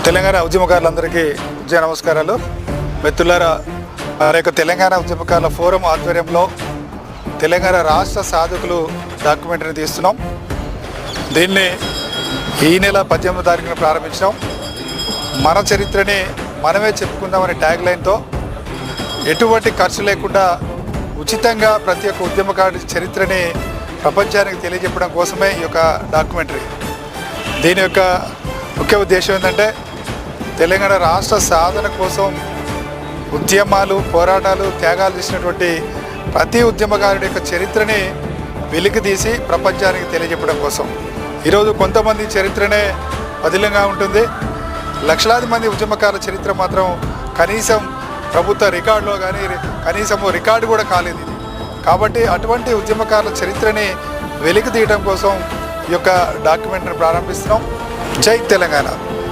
తెలంగాణ ఉద్యమకారులందరికీ నమస్కారాలు. మిత్రులారా, తెలంగాణ ఉద్యమకారుల ఫోరం ఆధ్వర్యంలో తెలంగాణ రాష్ట్ర సాధకులు డాక్యుమెంటరీని తీస్తున్నాం. దీన్ని ఈ నెల 18వ తారీఖున ప్రారంభించాం. మన చరిత్రని మనమే చెప్పుకుందామనే ట్యాగ్ లైన్తో ఎటువంటి ఖర్చు లేకుండా ఉచితంగా ప్రతి ఒక్క ఉద్యమకారుడి చరిత్రని ప్రపంచానికి తెలియజెప్పడం కోసమే ఈ యొక్క డాక్యుమెంటరీ. దీని యొక్క ముఖ్య ఉద్దేశం ఏంటంటే తెలంగాణ రాష్ట్ర సాధన కోసం ఉద్యమాలు, పోరాటాలు, త్యాగాలు చేసినటువంటి ప్రతి ఉద్యమకారుడి యొక్క చరిత్రని వెలికితీసి ప్రపంచానికి తెలియజెప్పడం కోసం. ఈరోజు కొంతమంది చరిత్రనే పదిలంగా ఉంటుంది, లక్షలాది మంది ఉద్యమకారుల చరిత్ర మాత్రం కనీసం ప్రభుత్వ రికార్డులో కానీ కనీసం రికార్డు కూడా కాలేదు. కాబట్టి అటువంటి ఉద్యమకారుల చరిత్రని వెలికి తీయడం కోసం ఈ యొక్క డాక్యుమెంటరీని ప్రారంభిస్తున్నాం. జై తెలంగాణ.